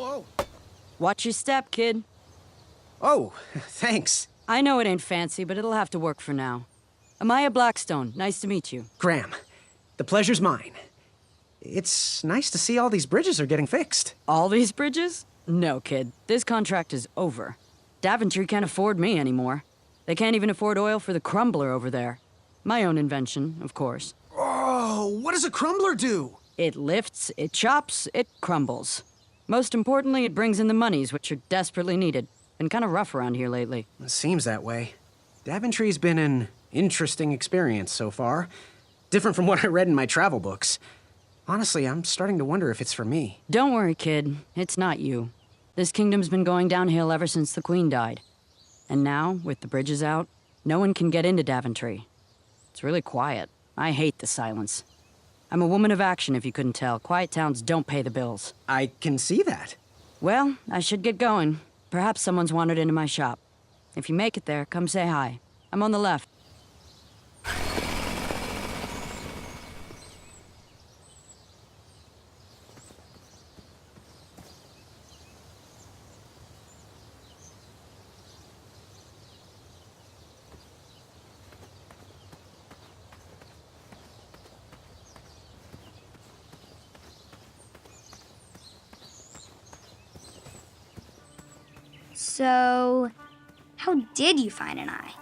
whoa. Watch your step, kid. Oh, thanks. I know it ain't fancy, but it'll have to work for now. Amaya Blackstone, nice to meet you. Graham, the pleasure's mine. It's nice to see all these bridges are getting fixed. All these bridges? No, kid. This contract is over. Daventry can't afford me anymore. They can't even afford oil for the crumbler over there. My own invention, of course. Oh, what does a crumbler do? It lifts, it chops, it crumbles. Most importantly, it brings in the monies, which are desperately needed. Been kind of rough around here lately. It seems that way. Daventry's been an interesting experience so far. Different from what I read in my travel books. Honestly, I'm starting to wonder if it's for me. Don't worry, kid. It's not you. This kingdom's been going downhill ever since the Queen died. And now, with the bridges out, no one can get into Daventry. It's really quiet. I hate the silence. I'm a woman of action, if you couldn't tell. Quiet towns don't pay the bills. I can see that. Well, I should get going. Perhaps someone's wandered into my shop. If you make it there, come say hi. I'm on the left. So, how did you find an eye?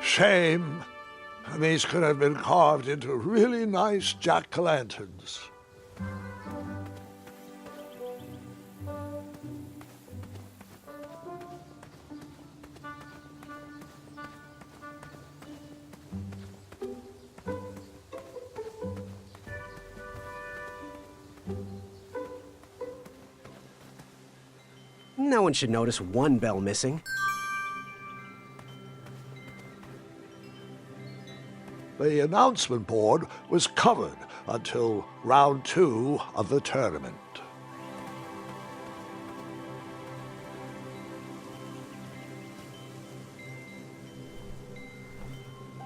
Shame. These could have been carved into really nice jack-o'-lanterns. No one should notice one bell missing. The announcement board was covered until round 2 of the tournament.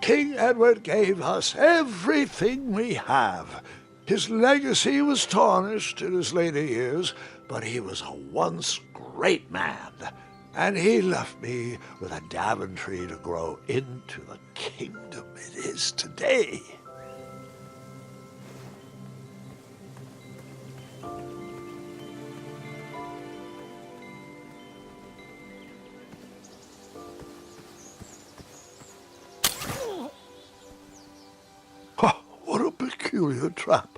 King Edward gave us everything we have. His legacy was tarnished in his later years, but he was a once great man, and he left me with a Daventry to grow into the kingdom it is today. What a peculiar trap.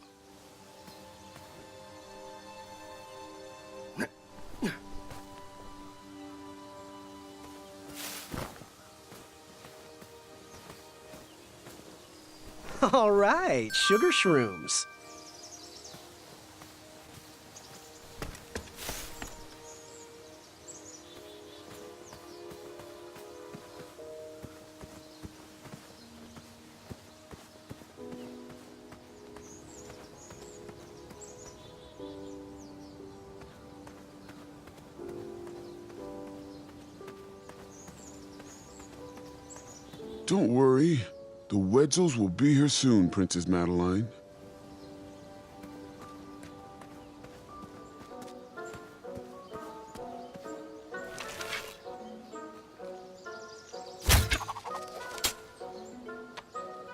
All right, sugar shrooms. Don't worry. The Wetzels will be here soon, Princess Madeline.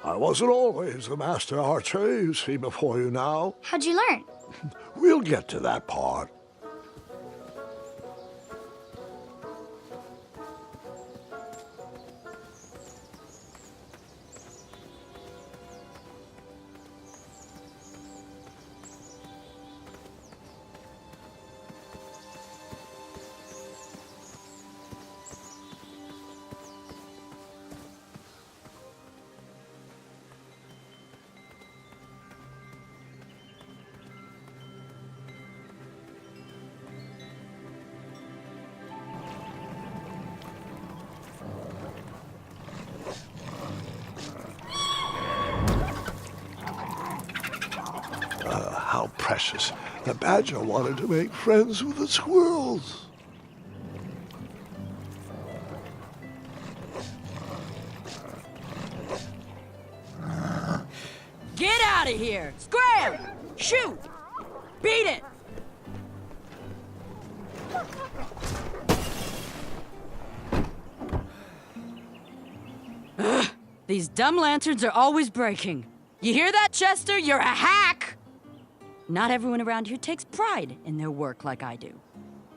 I wasn't always the master archer you see before you now. How'd you learn? We'll get to that part. How precious. The badger wanted to make friends with the squirrels. Get out of here! Scram! Shoot! Beat it! Ugh, these dumb lanterns are always breaking. You hear that, Chester? You're a hack! Not everyone around here takes pride in their work like I do.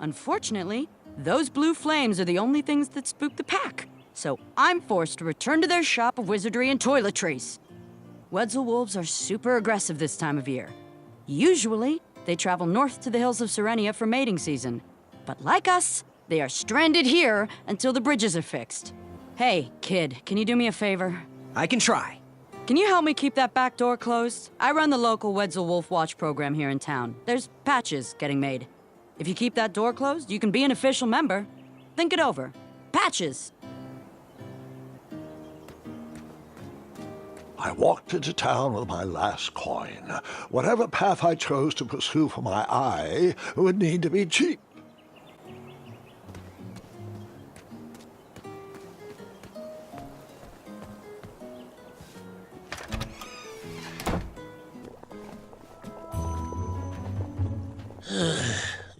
Unfortunately, those blue flames are the only things that spook the pack, so I'm forced to return to their shop of wizardry and toiletries. Wetzel wolves are super aggressive this time of year. Usually, they travel north to the hills of Serenia for mating season. But like us, they are stranded here until the bridges are fixed. Hey, kid, can you do me a favor? I can try. Can you help me keep that back door closed? I run the local Wetzel Wolf Watch program here in town. There's patches getting made. If you keep that door closed, you can be an official member. Think it over. Patches! I walked into town with my last coin. Whatever path I chose to pursue for my eye would need to be cheap.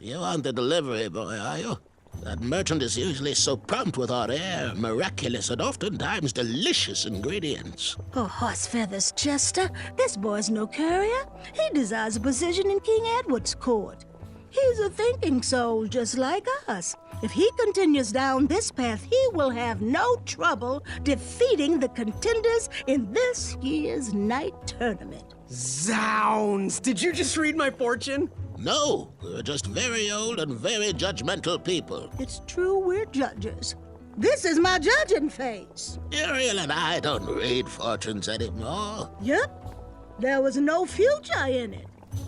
You aren't the delivery boy, are you? That merchant is usually so prompt with our rare, miraculous, and oftentimes delicious ingredients. Oh, horse feathers, Chester. This boy's no courier. He desires a position in King Edward's court. He's a thinking soul just like us. If he continues down this path, he will have no trouble defeating the contenders in this year's night tournament. Zounds! Did you just read my fortune? No, we're just very old and very judgmental people. It's true we're judges. This is my judging face. Ariel and I don't read fortunes anymore. Yep, there was no future in it.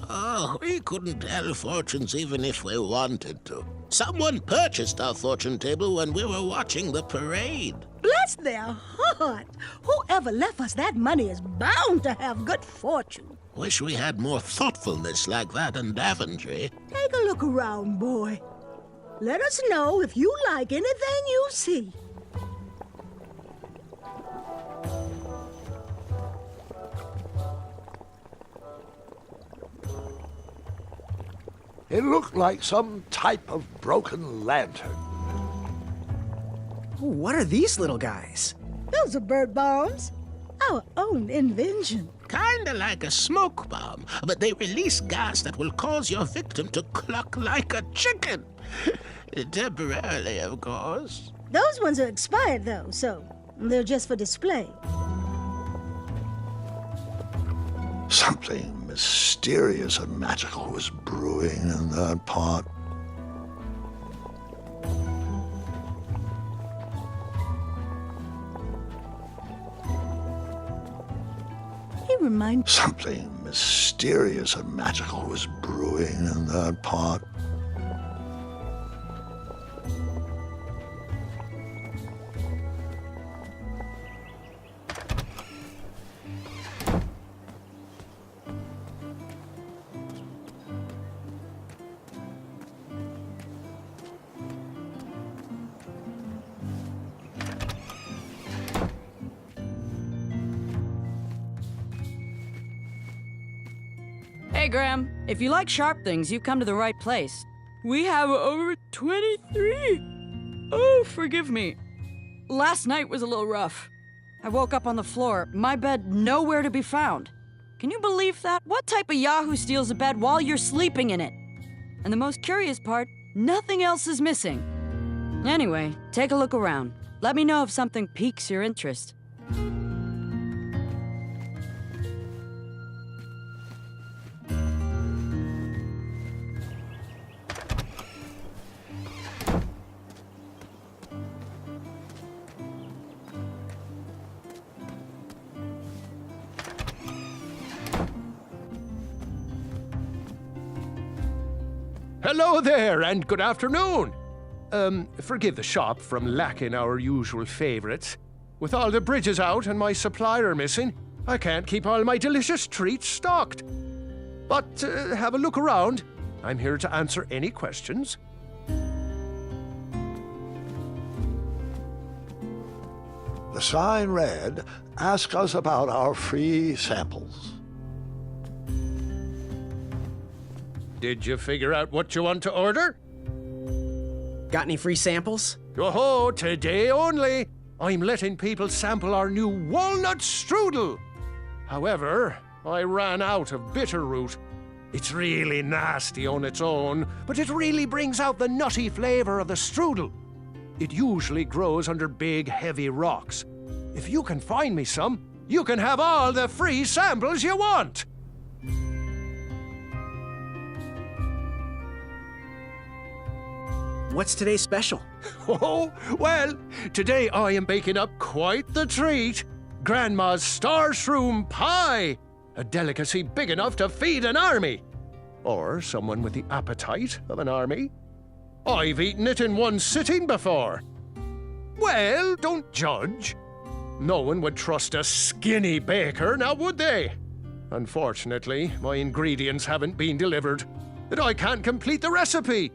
Oh, we couldn't tell fortunes even if we wanted to. Someone purchased our fortune table when we were watching the parade. Bless their heart. Whoever left us that money is bound to have good fortune. Wish we had more thoughtfulness like that in Daventry. Take a look around, boy. Let us know if you like anything you see. It looked like some type of broken lantern. Ooh, what are these little guys? Those are bird bombs. Our own invention. Kinda like a smoke bomb, but they release gas that will cause your victim to cluck like a chicken. Temporarily, of course. Those ones are expired, though, so they're just for display. Something mysterious and magical was brewing in that pot. He reminds... Something mysterious and magical was brewing in that pot. Hey, Graham, if you like sharp things, you've come to the right place. We have over 23. Oh, forgive me. Last night was a little rough. I woke up on the floor, my bed nowhere to be found. Can you believe that? What type of yahoo steals a bed while you're sleeping in it? And the most curious part, nothing else is missing. Anyway, take a look around. Let me know if something piques your interest. Hello there, and good afternoon. Forgive the shop from lacking our usual favorites. With all the bridges out and my supplier missing, I can't keep all my delicious treats stocked. But have a look around. I'm here to answer any questions. The sign read, "Ask us about our free samples." Did you figure out what you want to order? Got any free samples? Oh, today only. I'm letting people sample our new walnut strudel. However, I ran out of bitter root. It's really nasty on its own, but it really brings out the nutty flavor of the strudel. It usually grows under big, heavy rocks. If you can find me some, you can have all the free samples you want. What's today's special? Oh, well, today I am baking up quite the treat. Grandma's star shroom pie, a delicacy big enough to feed an army. Or someone with the appetite of an army. I've eaten it in one sitting before. Well, don't judge. No one would trust a skinny baker, now would they? Unfortunately, my ingredients haven't been delivered, and I can't complete the recipe.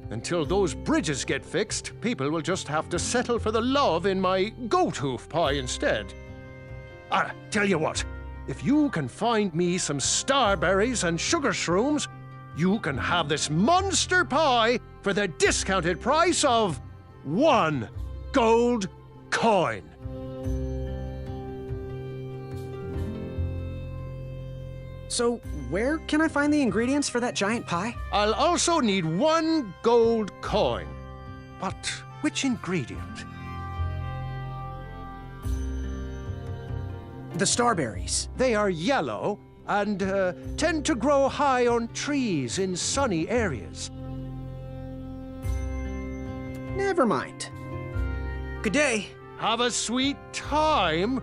Until those bridges get fixed, people will just have to settle for the love in my goat hoof pie instead. Tell you what, if you can find me some starberries and sugar shrooms, you can have this monster pie for the discounted price of 1 gold coin. So, where can I find the ingredients for that giant pie? I'll also need 1 gold coin. But which ingredient? The starberries. They are yellow and tend to grow high on trees in sunny areas. Never mind. Good day. Have a sweet time.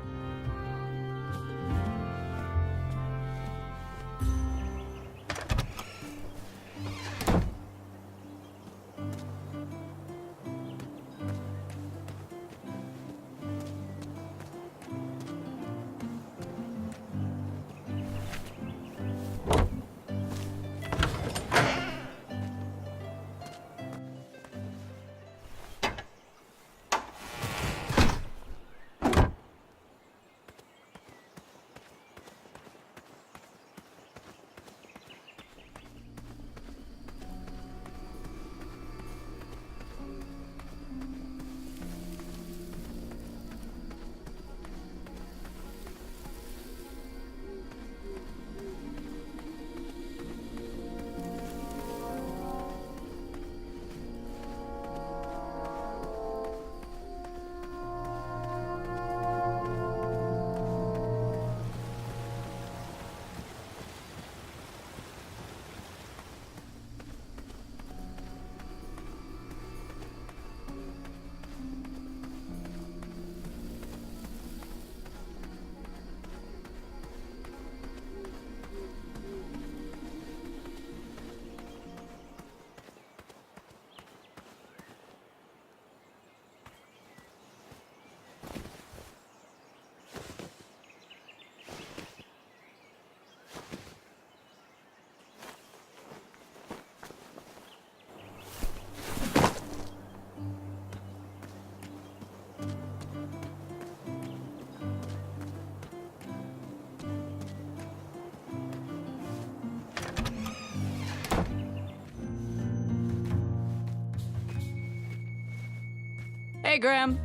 Hey, Graham.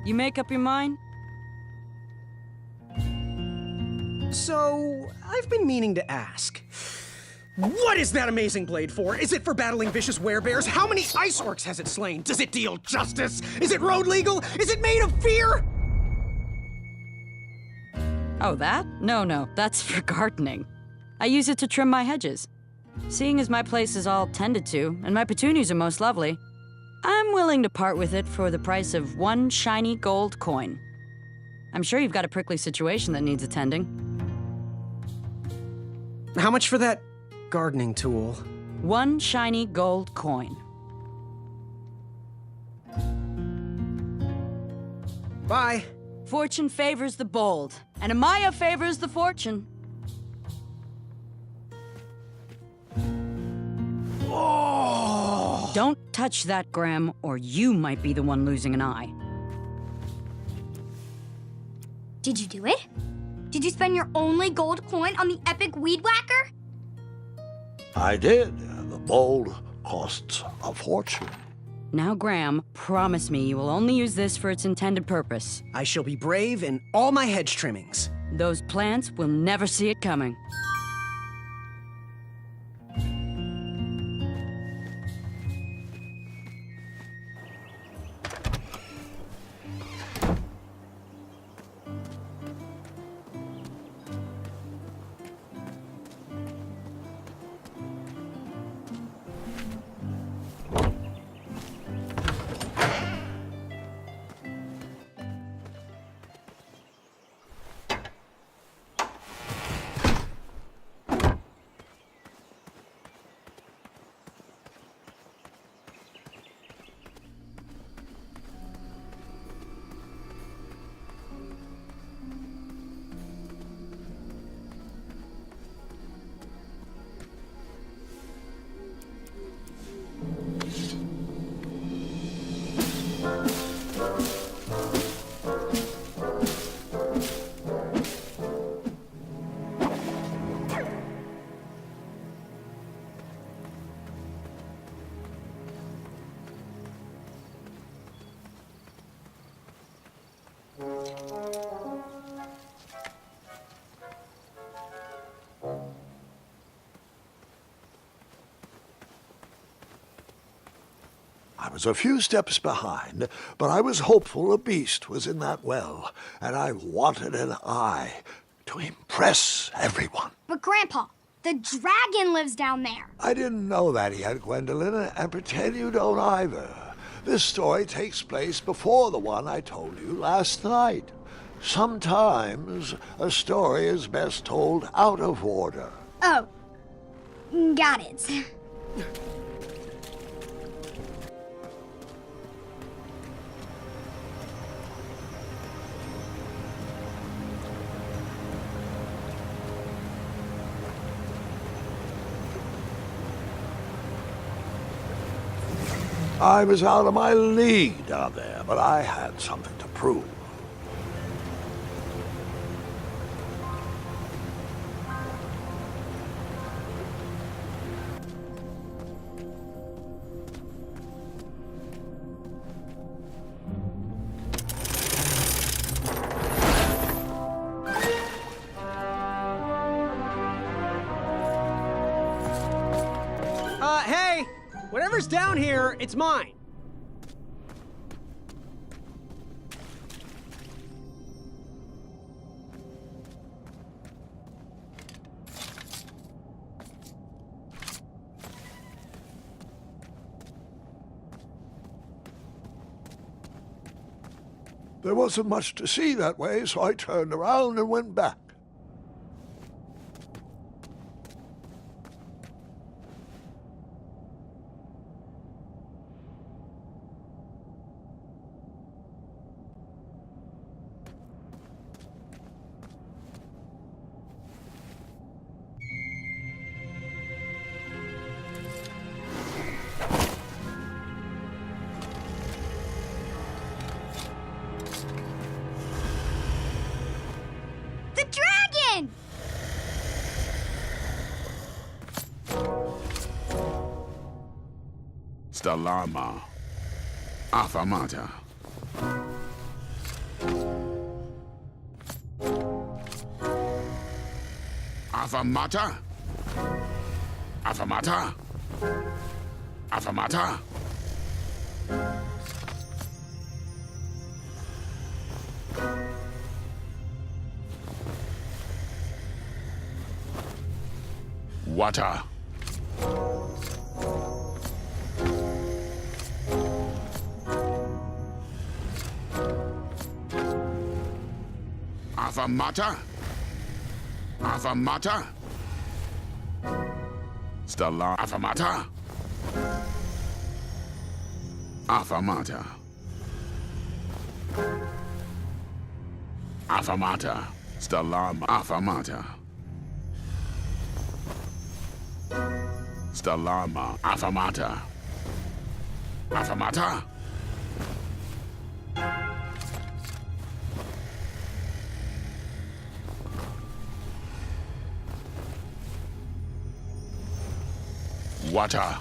You make up your mind? So, I've been meaning to ask. What is that amazing blade for? Is it for battling vicious werebears? How many ice orcs has it slain? Does it deal justice? Is it road legal? Is it made of fear? Oh, that? No, that's for gardening. I use it to trim my hedges. Seeing as my place is all tended to, and my petunias are most lovely, I'm willing to part with it for the price of 1 shiny gold coin. I'm sure you've got a prickly situation that needs attending. How much for that gardening tool? 1 shiny gold coin. Bye. Fortune favors the bold, and Amaya favors the fortune. Don't touch that, Graham, or you might be the one losing an eye. Did you do it? Did you spend your only gold coin on the epic weed whacker? I did. The bowl costs a fortune. Now, Graham, promise me you will only use this for its intended purpose. I shall be brave in all my hedge trimmings. Those plants will never see it coming. I was a few steps behind, but I was hopeful a beast was in that well, and I wanted an eye to impress everyone. But Grandpa, the dragon lives down there. I didn't know that yet, Gwendolyn, and pretend you don't either. This story takes place before the one I told you last night. Sometimes a story is best told out of order. Oh, got it. I was out of my league down there, but I had something to prove. Hey! Whatever's down here, it's mine. There wasn't much to see that way, so I turned around and went back. The dragon! Stalama. Afamata. Afamata? Afamata? Afamata? Water. Afamata? Afamata? Stella Afamata? Afamata. Afamata. Stella Afamata. Stalama Afamata. Affamata? Water.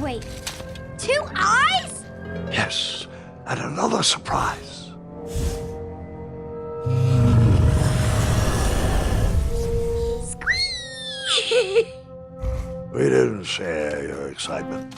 Wait, 2 eyes? Yes, and another surprise. Squeak! We didn't share your excitement.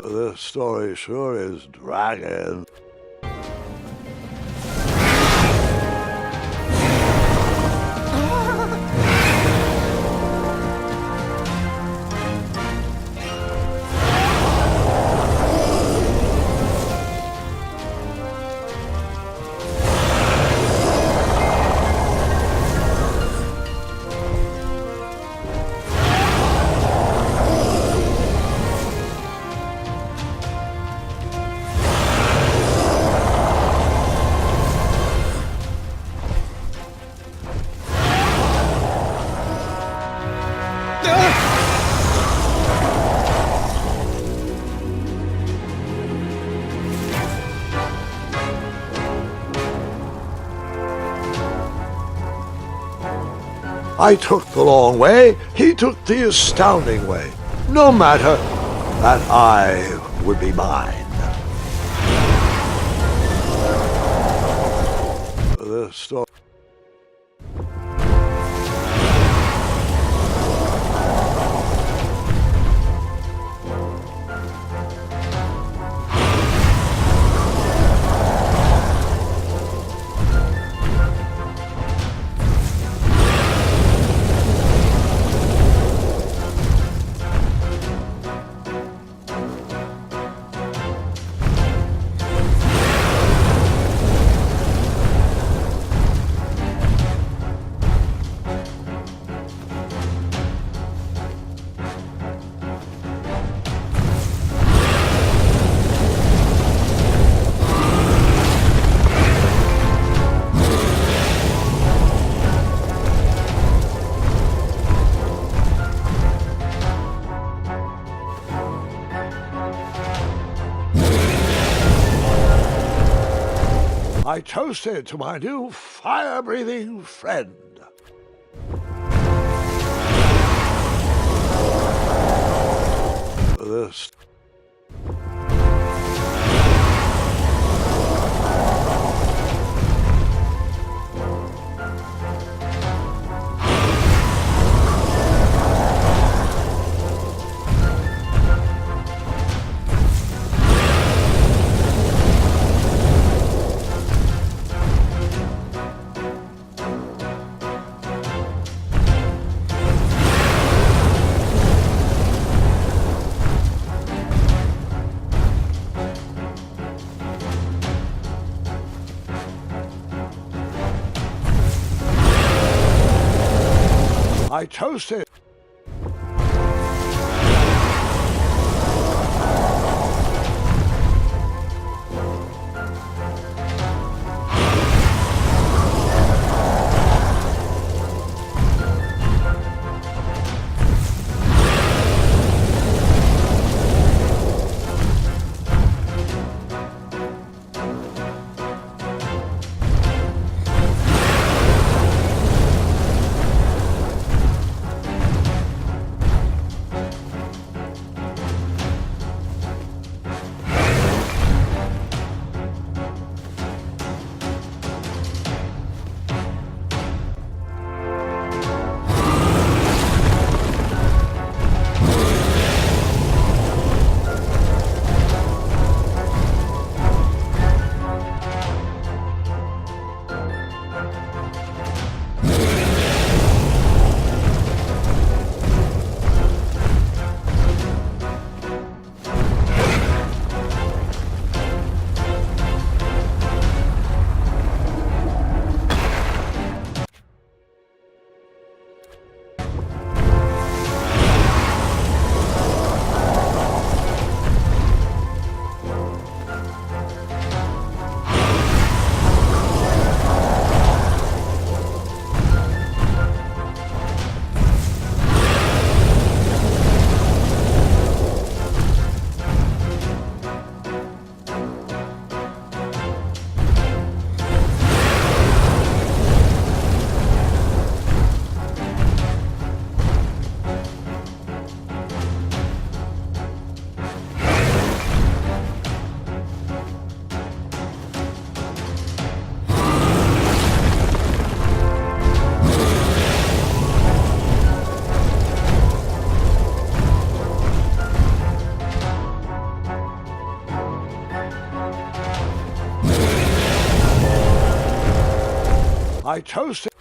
This story sure is dragging. I took the long way, he took the astounding way. No matter, that eye would be mine. The story. I toasted to my new fire-breathing friend. This. I toast it. I toast it.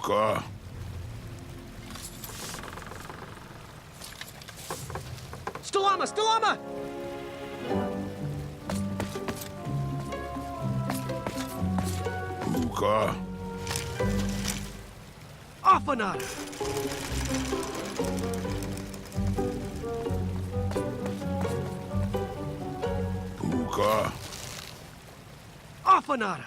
Puka. Stalama! Stalama! Puka. Afanada! Puka. Afanada!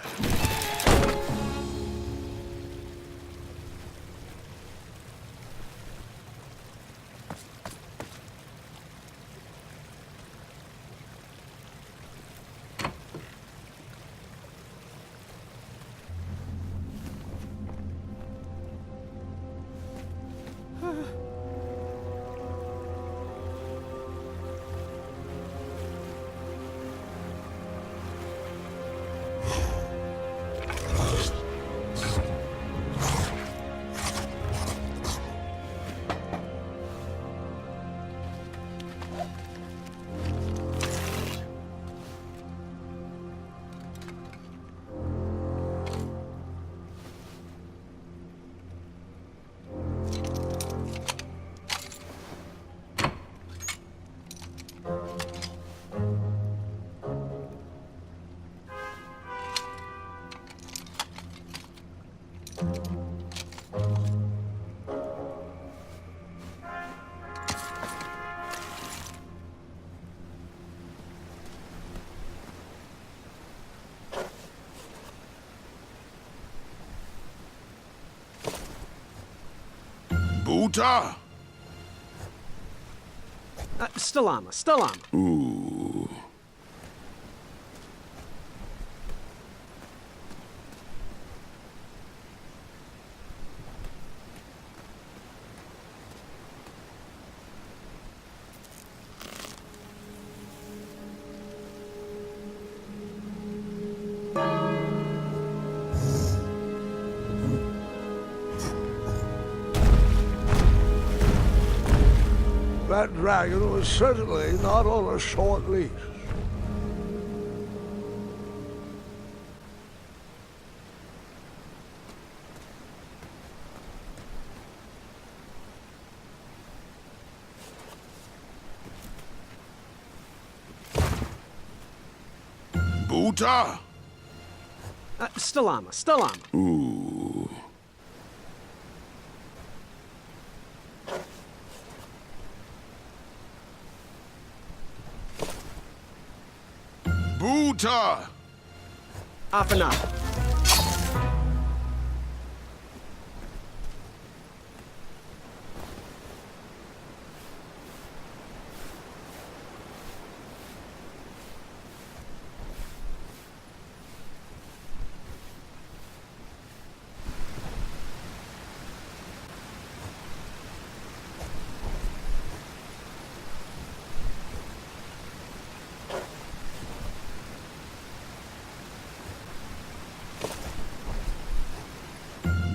Buta. Stalama! Stalama! Ooh. That dragon was certainly not on a short leash. Buta. Stalama! Stalama! Ooh. Buta. Afanada!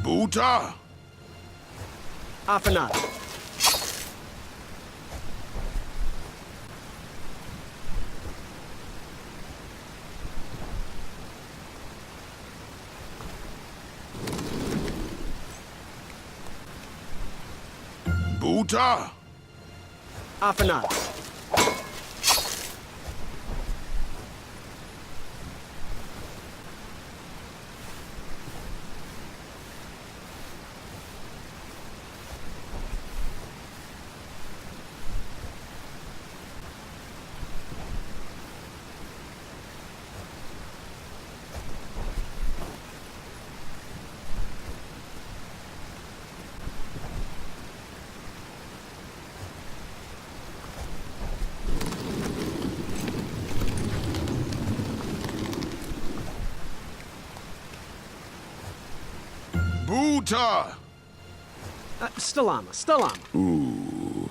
Buta. Afanada! Buta. Afanada! Buta. Stalama! Stalama! Ooh.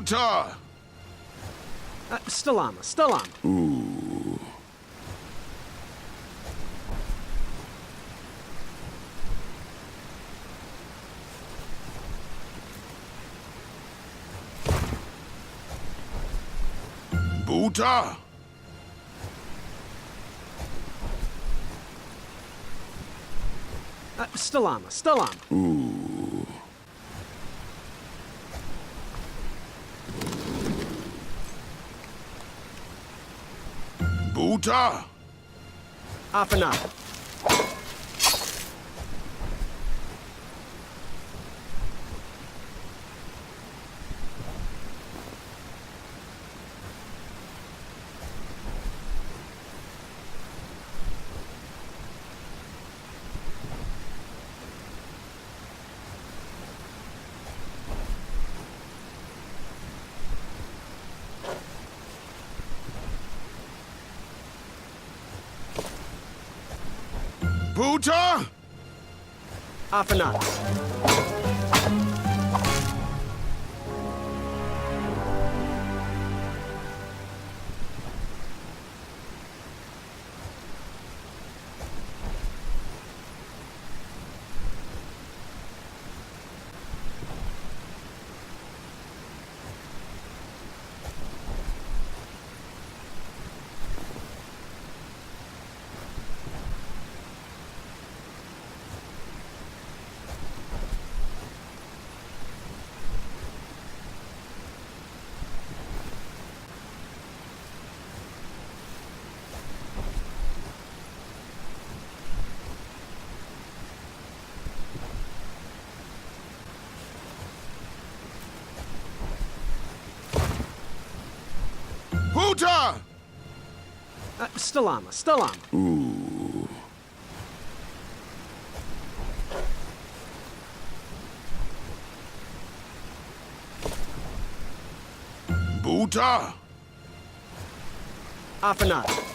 Buta! Stalama, Stalama. Ooh. Buta! Stalama, Stalama. Ooh. Buta! Afanada. Buta! Afanada. Buta! Stalama, Stalama. Ooh. Buta! Afanada.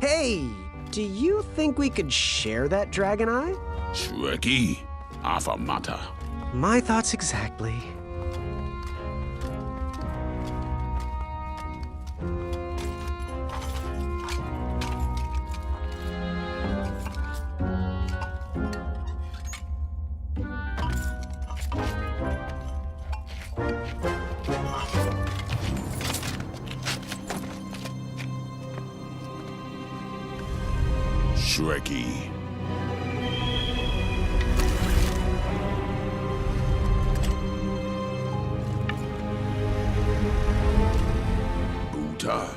Hey, do you think we could share that dragon eye? Shrekky, affirmata. My thoughts exactly. Shrekky. Buta.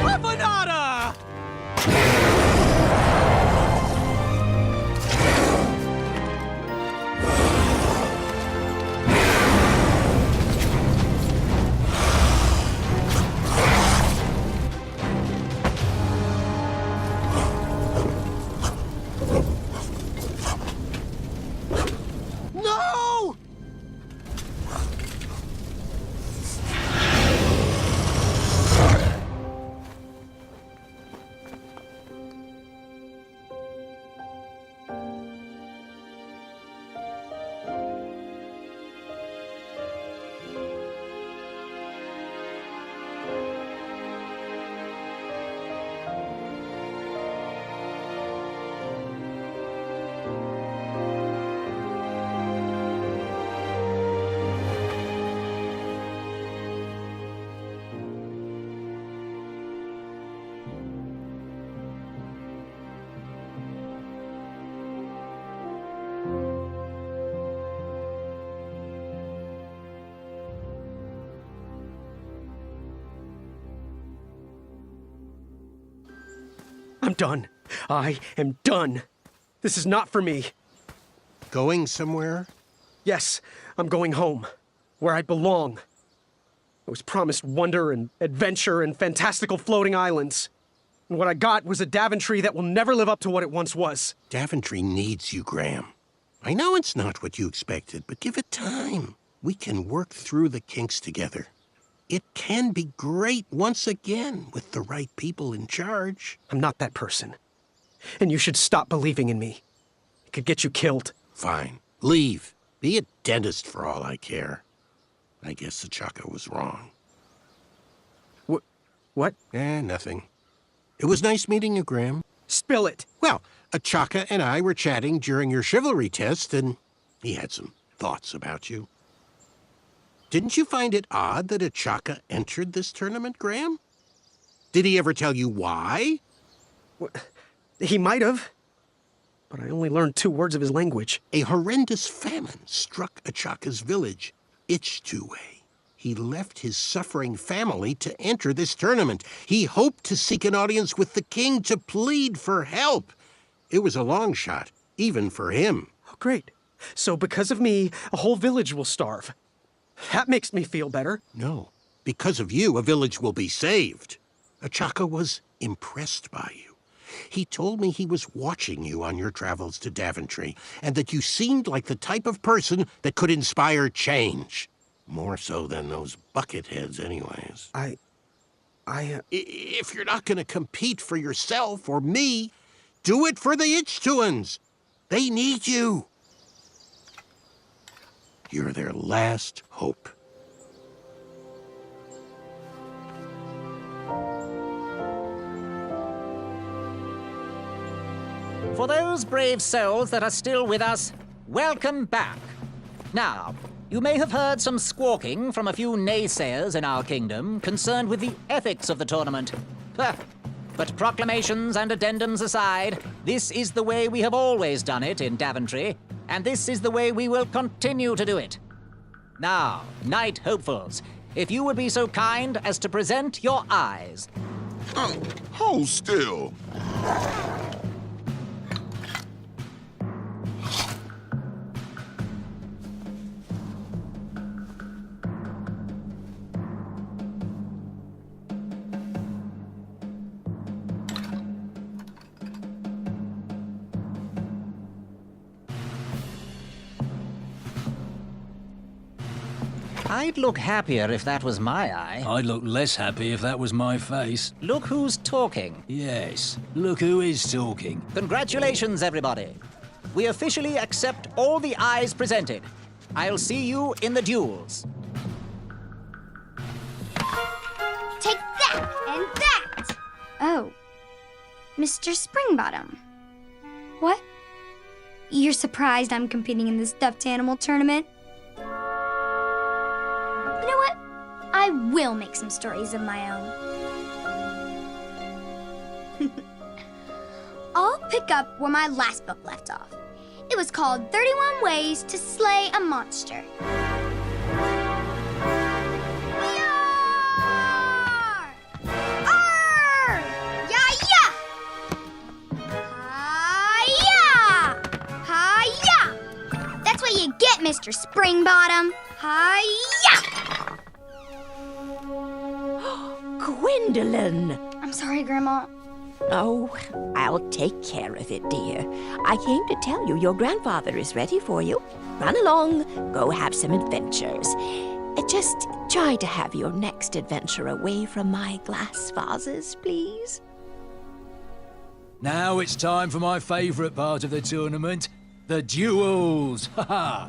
Afanada! No! I'm done. I am done. This is not for me. Going somewhere? Yes, I'm going home, where I belong. I was promised wonder and adventure and fantastical floating islands. And what I got was a Daventry that will never live up to what it once was. Daventry needs you, Graham. I know it's not what you expected, but give it time. We can work through the kinks together. It can be great once again with the right people in charge. I'm not that person. And you should stop believing in me. It could get you killed. Fine. Leave. Be a dentist for all I care. I guess Achaka was wrong. What? Nothing. It was nice meeting you, Graham. Spill it. Well, Achaka and I were chatting during your chivalry test, and he had some thoughts about you. Didn't you find it odd that Achaka entered this tournament, Graham? Did he ever tell you why? He might have. But I only learned 2 words of his language. A horrendous famine struck Achaka's village, Ichtuwe. He left his suffering family to enter this tournament. He hoped to seek an audience with the king to plead for help. It was a long shot, even for him. Oh, great. So because of me, a whole village will starve. That makes me feel better. No. Because of you, a village will be saved. Achaka was impressed by you. He told me he was watching you on your travels to Daventry, and that you seemed like the type of person that could inspire change. More so than those bucketheads, anyways. If you're not going to compete for yourself or me, do it for the Ichtuans. They need you. You're their last hope. For those brave souls that are still with us, welcome back. Now, you may have heard some squawking from a few naysayers in our kingdom concerned with the ethics of the tournament. But proclamations and addendums aside, this is the way we have always done it in Daventry, and this is the way we will continue to do it. Now, Knight Hopefuls, if you would be so kind as to present your eyes. Oh, hold still. I'd look happier if that was my eye. I'd look less happy if that was my face. Look who's talking. Yes, look who is talking. Congratulations, everybody. We officially accept all the eyes presented. I'll see you in the duels. Take that and that! Oh. Mr. Springbottom. What? You're surprised I'm competing in the stuffed animal tournament? You know what? I will make some stories of my own. I'll pick up where my last book left off. It was called 31 Ways to Slay a Monster. Yar! Arr! Ya-ya! Hi-ya! Hi-ya! That's what you get, Mr. Springbottom. Hi-ya! Gwendolyn! I'm sorry, Grandma. Oh, I'll take care of it, dear. I came to tell you your grandfather is ready for you. Run along, go have some adventures. Just try to have your next adventure away from my glass vases, please. Now it's time for my favourite part of the tournament, the duels. Ha!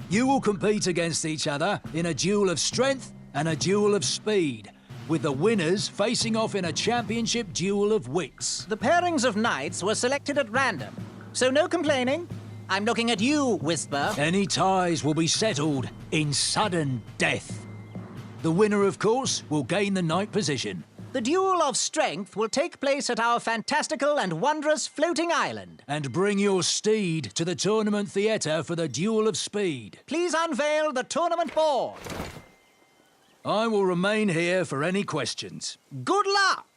You will compete against each other in a duel of strength and a duel of speed, with the winners facing off in a championship duel of wits. The pairings of knights were selected at random, so no complaining. I'm looking at you, Whisper. Any ties will be settled in sudden death. The winner, of course, will gain the knight position. The duel of strength will take place at our fantastical and wondrous floating island. And bring your steed to the tournament theatre for the duel of speed. Please unveil the tournament board. I will remain here for any questions. Good luck!